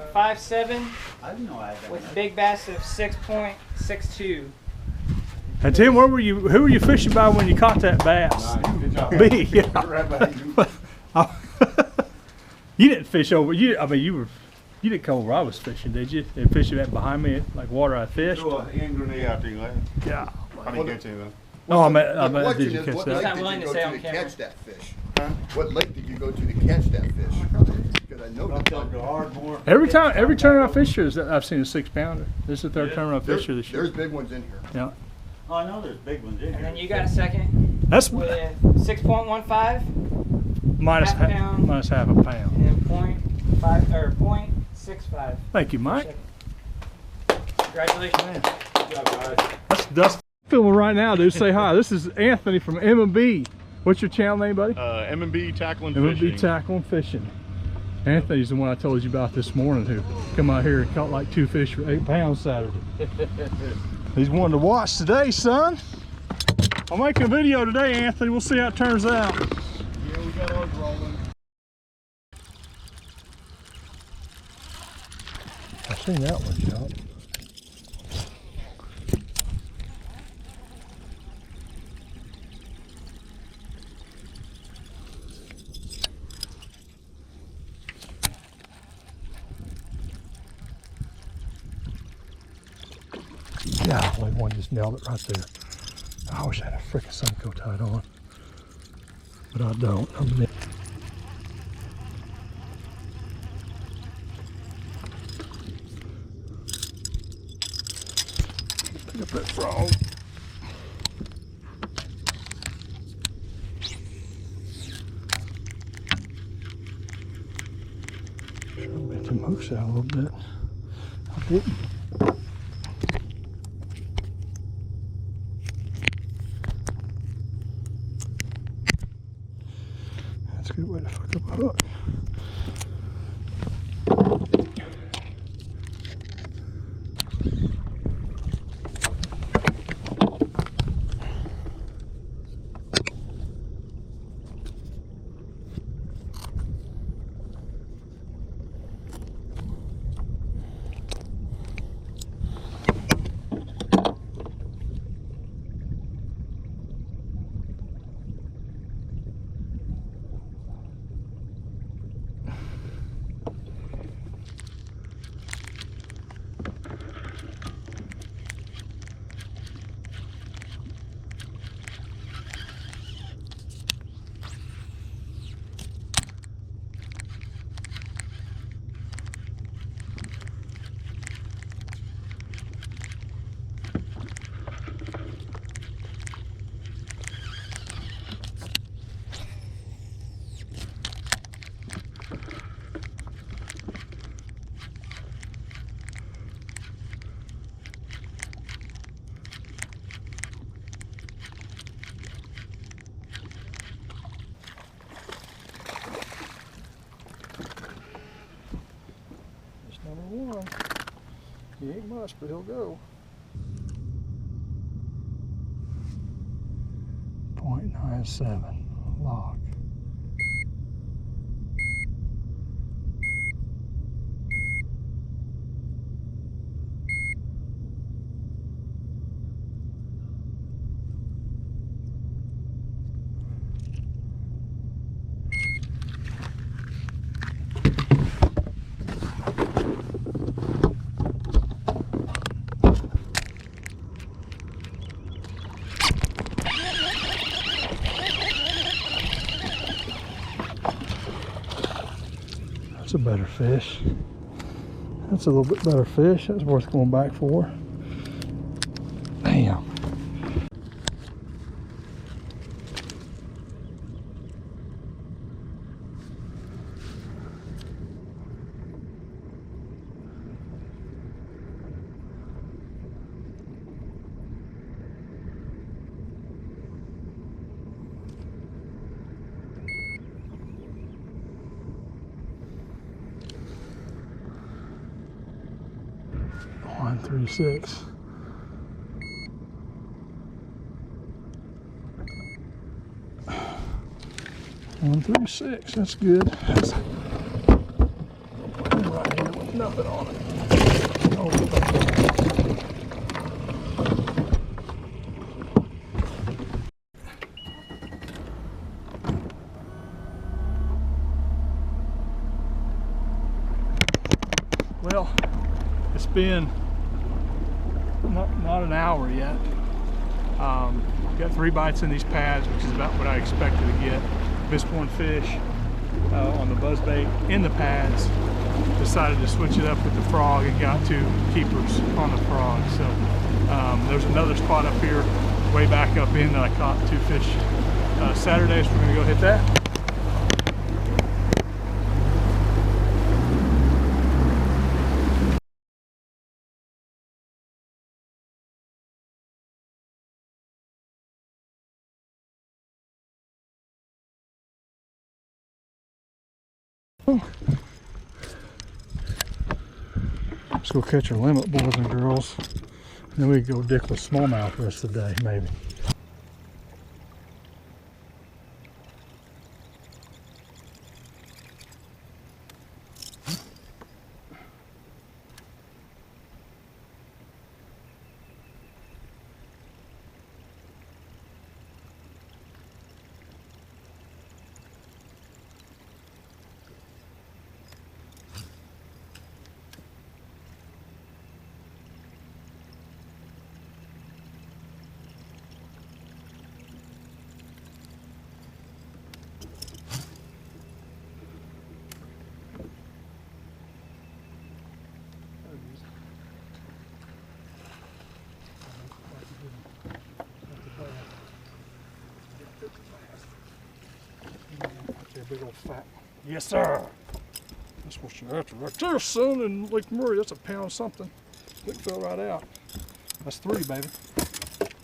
6.57 I didn't know I had that. with big bass of 6.62. And Tim, who were you fishing by when you caught that bass? Nice. Good job. Me, yeah. Right behind you. You didn't fish over. You didn't come where I was fishing, did you? And fishing that behind me, like water I fished. Threw a hand grenade out there, lad. Yeah. I didn't catch anything. Oh, I The meant, question did you is, catch what that? lake Not did willing you to go say to on to camera. catch that fish? Huh? What lake did you go to catch that fish? Because I know Don't tell that the hard more. Every turn I fish here, I've seen a 6-pounder. This is the third turn I fish here this year. there's big ones in here. Yeah. Oh, I know there's big ones in And here. then you got a second That's with 6.15 minus half a pound. minus half a pound. and then 0.5 or 0.65. Thank you, Mike. Congratulations. Good job, guys. That's Dustin. Filming right now, dude. Say hi. This is Anthony from M&B. What's your channel name, buddy? M&B Tackling M&B Fishing. Tackling Fishing. Anthony's the one I told you about this morning who come out here and caught like 2 fish for 8 pounds Saturday. He's one to watch today, son. I'm making a video today, Anthony. We'll see how it turns out. Yeah, we got ours rolling. I've seen that one, John. Golly, one just nailed it right there. I wish I had a frickin' Sunco tied on, but I don't. Pick up that frog. Should have bent them hooks out a little bit. I didn't. That's a good way to fuck up a hook. Number one. He ain't much, but he'll go. 0.97 lock. That's a better fish. That's a little bit better fish. That's worth going back for. Damn. One, 3, 6. One, 3, 6. That's good. That's right here with nothing on it. Oh. Well, it's been not an hour yet. Got 3 bites in these pads, which is about what I expected to get. Missed one fish on the buzzbait in the pads. Decided to switch it up with the frog and got 2 keepers on the frog. So there's another spot up here, way back up in that I caught 2 fish Saturday, so we're gonna go hit that. Let's go catch our limit, boys and girls. And then we can go dickless smallmouth the rest of the day, maybe. Big old fat. Yes, sir. That's what you're after right there, son. In Lake Murray, that's a pound something. It fell right out. That's 3, baby.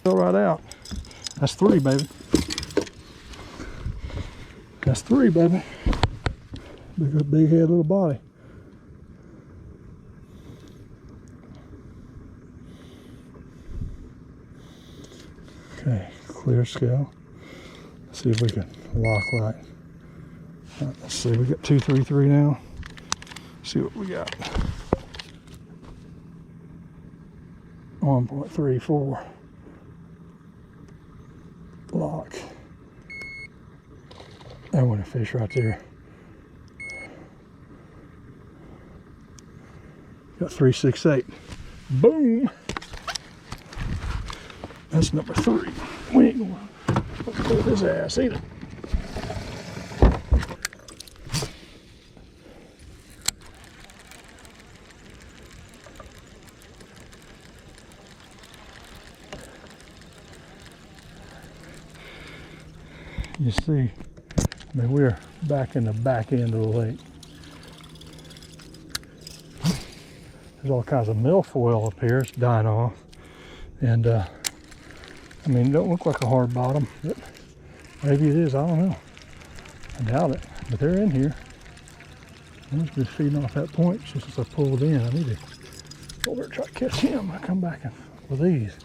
Fell right out. That's 3, baby. That's 3, baby. Big head, little body. Okay, clear scale. Let's see if we can lock right. Let's see, we got 233 now. Let's see what we got. 1.34. Lock. That one a fish right there. Got 368. Boom! That's number 3. We ain't gonna pull his ass either. You see, I mean, we're back in the back end of the lake. There's all kinds of milfoil up here. It's dying off. And, I mean, it don't look like a hard bottom, but maybe it is. I don't know. I doubt it, but they're in here. I must be feeding off that point since I pulled in. I need to go over and try to catch him. I come back with these.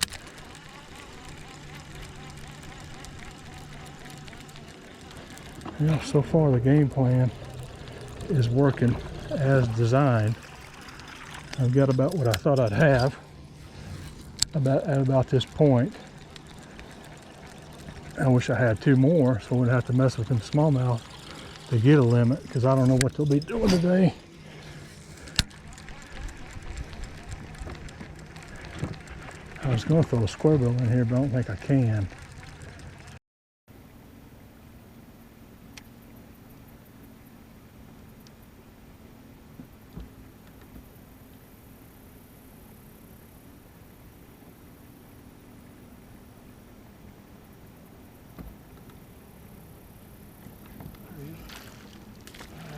Yeah, so far the game plan is working as designed. I've got about what I thought I'd have at about this point. I wish I had 2 more so I wouldn't have to mess with them smallmouth to get a limit, because I don't know what they'll be doing today. I was going to throw a square bill in here, but I don't think I can.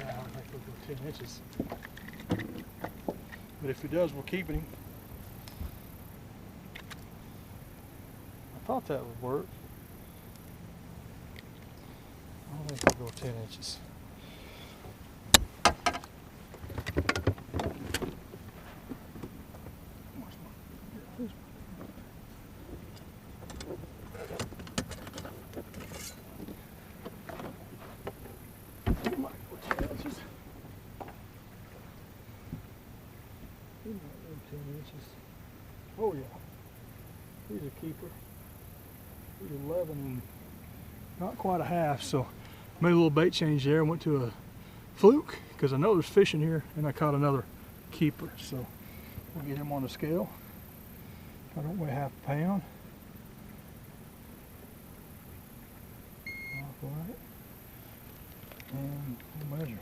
I think we'll go 10 inches. But if he does, we're keeping him. I thought that would work. I don't think we'll go 10 inches. He's a keeper. He's 11 and not quite a half, so made a little bait change there. Went to a fluke because I know there's fish in here, and I caught another keeper. So we'll get him on the scale. I don't weigh half a pound. Off right. And we'll measure.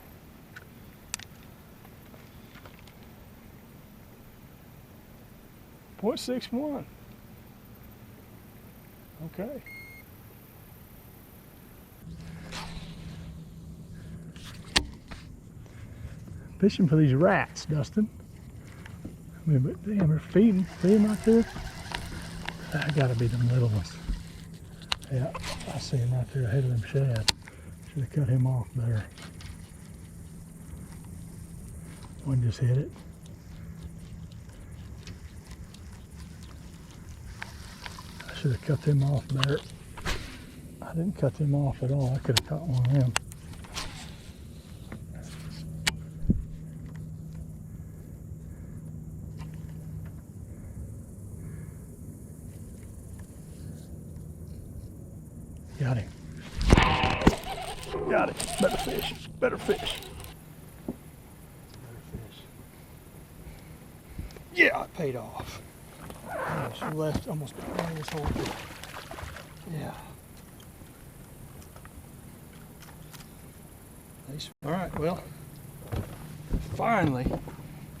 .61. Okay. Fishing for these rats, Dustin. I mean, but damn, they're feeding right there. That gotta be them little ones. Yeah, I see him right there ahead of them shad. Should have cut him off there. One just hit it. I should have cut them off there. I didn't cut them off at all. I could have caught one of them. Got him. Got it. Better fish. Better fish. Better fish. Yeah, it paid off. She left almost behind this whole thing. Yeah. Nice. All right, well, finally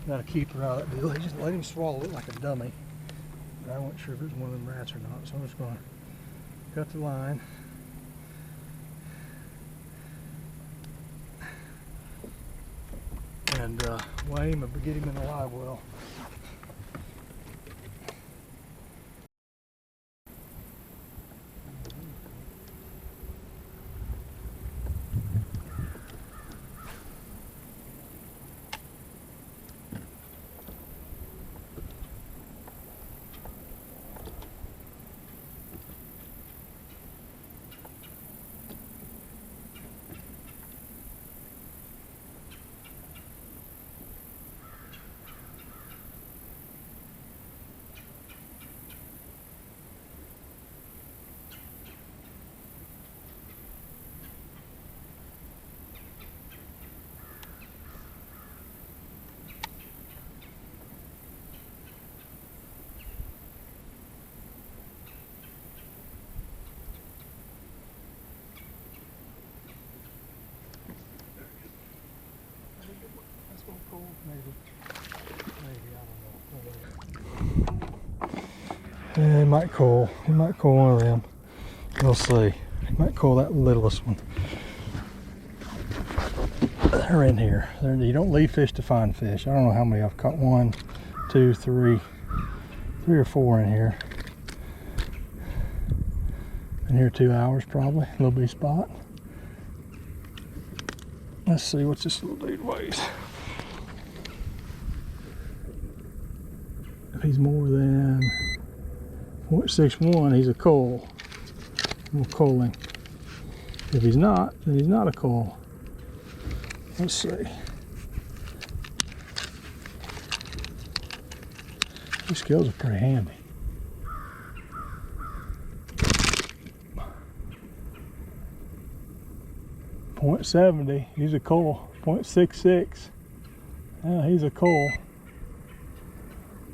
got a keeper out of that deal. He just let him swallow it like a dummy. But I wasn't sure if it was one of them rats or not, so I'm just going to cut the line. And weigh him and get him in the live well. Yeah, he might call. He might call one of them. We'll see. He might call that littlest one. They're in here. You don't leave fish to find fish. I don't know how many I've caught. 1, 2, 3, 3 or 4 in here. Been here 2 hours probably. Little bitty spot. Let's see what this little dude weighs. If he's more than 0.61, he's a coal. We'll coal him. If he's not, then he's not a coal. Let's see. These scales are pretty handy. .70, he's a coal. 0.66, yeah, he's a coal.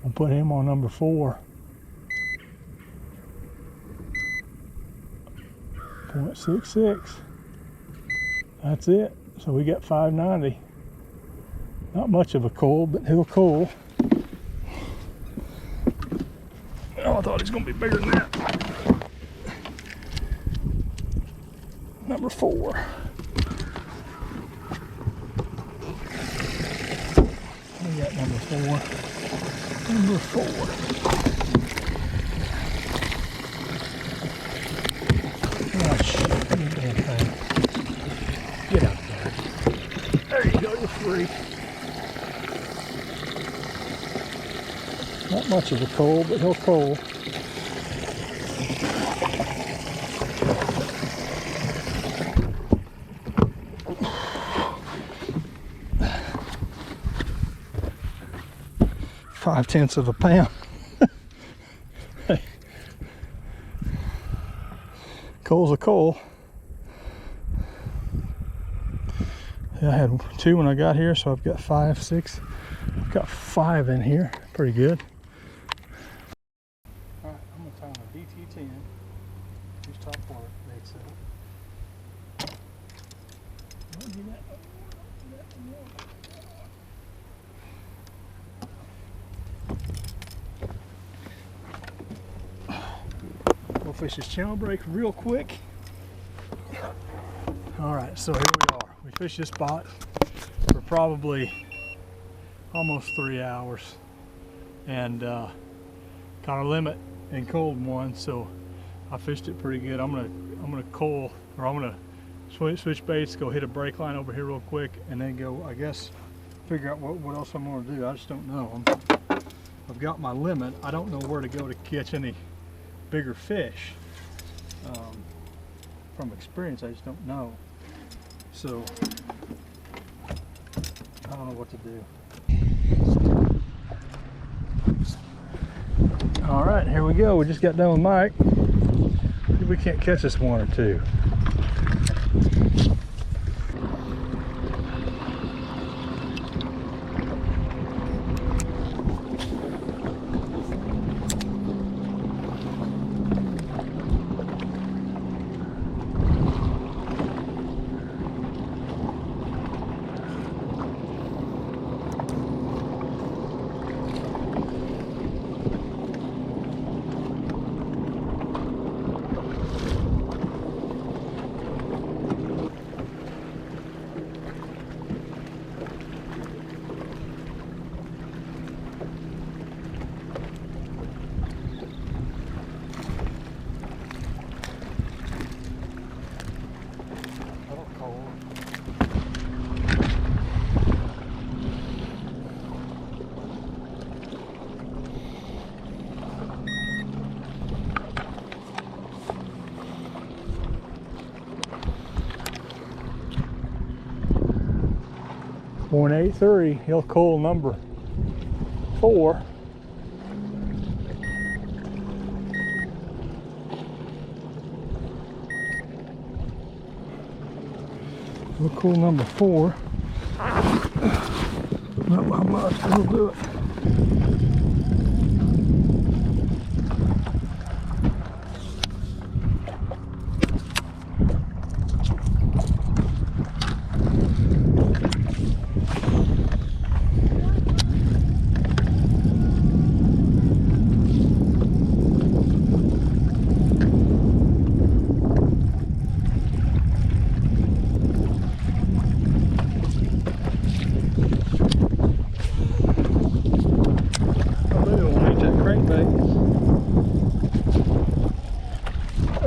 We'll put him on number 4. 0.66. That's it. So we got 590. Not much of a coal, but he'll coal. Oh, I thought he was going to be bigger than that. Number 4. We got number 4. Number 4. Oh shit, you damn thing. Get out there. There you go, you're free. Not much of a coal, but he'll coal. .5 of a pound. Hey, Coal's a coal. Yeah, I had 2 when I got here, so I've got 5, 6. I've got 5 in here. Pretty good. All right, I'm gonna tie on a DT10. Here's top water, bait setup. We'll fish this channel break real quick. All right, so here we are. We fished this spot for probably almost 3 hours, and got our limit in cold one, so I fished it pretty good. I'm gonna coil, or I'm gonna switch baits, go hit a break line over here real quick, and then go, I guess, figure out what else I'm gonna do. I just don't know. I've got my limit. I don't know where to go to catch any bigger fish. From experience, I just don't know. So I don't know what to do. All right, here we go. We just got done with Mike. See if we can't catch us 1 or 2. .83, he'll coil number 4. We'll coil number 4. Not by much, but we'll do it.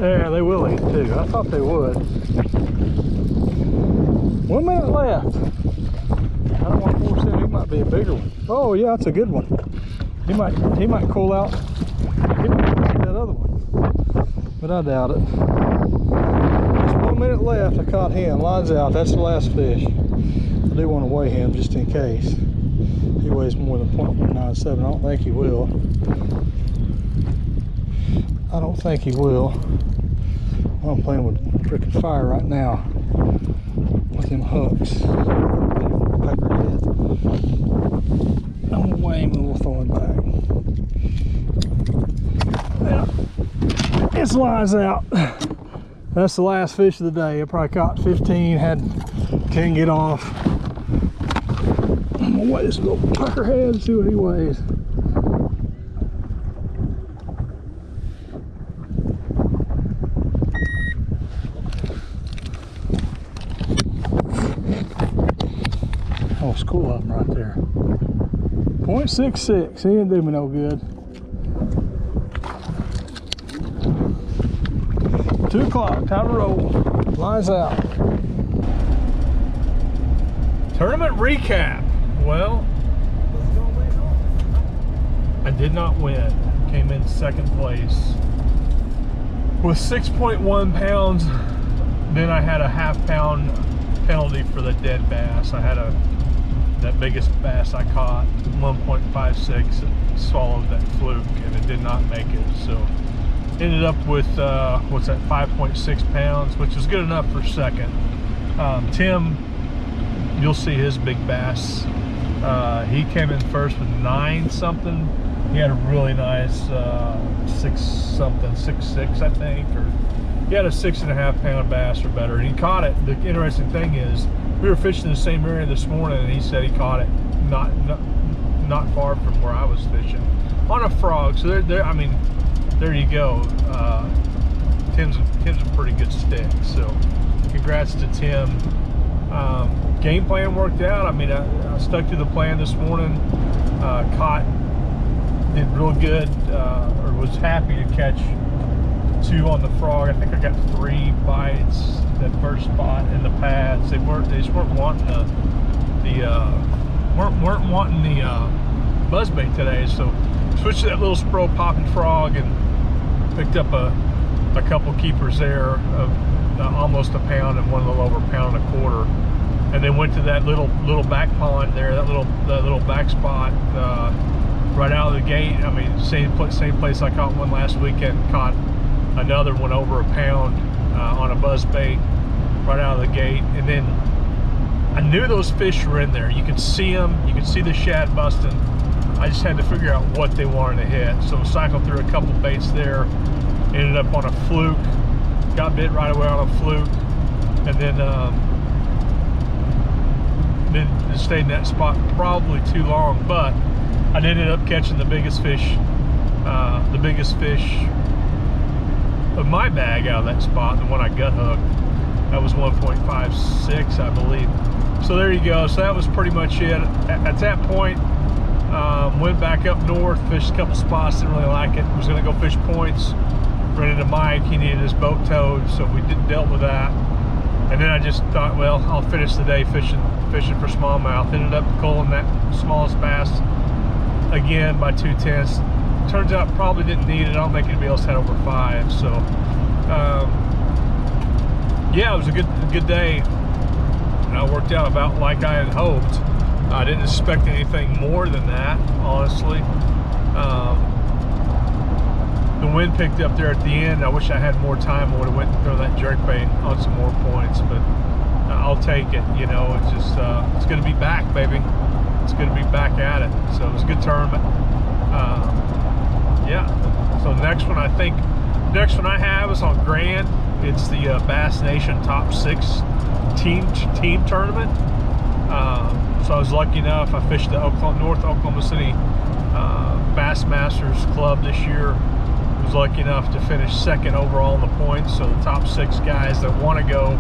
Yeah, they will eat too. I thought they would. 1 minute left. I don't want to force him. He might be a bigger one. Oh yeah, that's a good one. He might coil out. He might catch that other one, but I doubt it. Just 1 minute left. I caught him. Line's out. That's the last fish. I do want to weigh him just in case. He weighs more than 0.197. I don't think he will. I don't think he will. I'm playing with freaking fire right now with them hooks. Peckerhead. I'm gonna weigh him and we'll throw him back. Yeah. His line's out. That's the last fish of the day. I probably caught 15, had 10 get off. I'm gonna weigh this little peckerhead and see what he weighs. Oh, school up right there. 0.66. He didn't do me no good. 2 o'clock. Time to roll. Line's out. Tournament recap. Well, I did not win. Came in 2nd place with 6.1 pounds. Then I had a ½ pound penalty for the dead bass. I had that biggest bass I caught, 1.56, it swallowed that fluke and it did not make it. So Ended up with what's that, 5.6 pounds, which is good enough for second. Tim, you'll see his big bass. He came in first with 9 something. He had a really nice 6 something, 6.6 I think, or he had a 6.5 pound bass or better, and he caught it. The interesting thing is, we were fishing in the same area this morning, and he said he caught it not far from where I was fishing on a frog. So there, I mean, there you go. Tim's a pretty good stick. So congrats to Tim. Game plan worked out. I mean, I stuck to the plan this morning. Did real good, or was happy to catch 2 on the frog. I think I got 3 bites that first spot in the pads. They just weren't wanting weren't wanting the buzzbait today. So switched to that little Spro popping frog and picked up a couple keepers there of almost a pound and one a little over a pound and a quarter. And then went to that little back pond there, that little back spot right out of the gate. I mean, same place I caught one last weekend. Caught another one over a pound on a buzzbait right out of the gate. And then I knew those fish were in there. You could see them. You could see the shad busting. I just had to figure out what they wanted to hit. So cycled through a couple baits there. Ended up on a fluke. Got bit right away on a fluke, and then stayed in that spot probably too long. But I ended up catching the biggest fish of my bag out of that spot, the one I gut hooked. That was 1.56, I believe. So there you go. So that was pretty much it. At that point, went back up north, fished a couple spots, didn't really like it. Was gonna go fish points. Ran into Mike, he needed his boat towed, so we dealt with that. And then I just thought, well, I'll finish the day fishing for smallmouth. Ended up culling that smallest bass again by 2/10. Turns out probably didn't need it. I don't think anybody else had over 5. So yeah, it was a good day. It worked out about like I had hoped. I didn't expect anything more than that, honestly. The wind picked up there at the end. I wish I had more time. I would have went and thrown that jerkbait on some more points, but I'll take it. You know, it's just it's going to be back, baby. It's going to be back at it. So it was a good tournament. Yeah. So the next one I have is on Grand. It's the Bass Nation Top 6 team tournament. So I was lucky enough. I fished the North Oklahoma City Bassmasters Club this year. Was lucky enough to finish second overall in the points. So the top 6 guys that want to go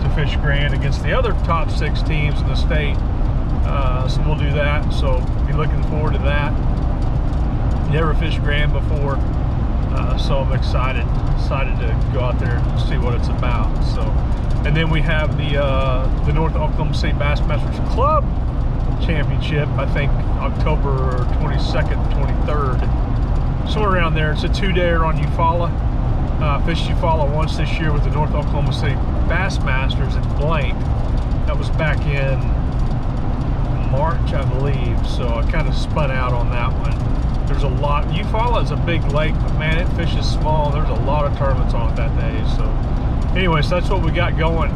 to fish Grand against the other top 6 teams in the state. So we'll do that. So be looking forward to that. Never fished Grand before, so I'm excited to go out there and see what it's about. So, and then we have the North Oklahoma City Bassmasters Club Championship. I think October 22nd, 23rd. Somewhere around there. It's a 2-dayer on Eufaula. Fished Eufaula once this year with the North Oklahoma City Bassmasters in Blank. That was back in March, I believe. So I kind of spun out on that one. There's a lot. Eufaula is a big lake, but man, it fishes small. There's a lot of tournaments on it that day. So anyways, that's what we got going.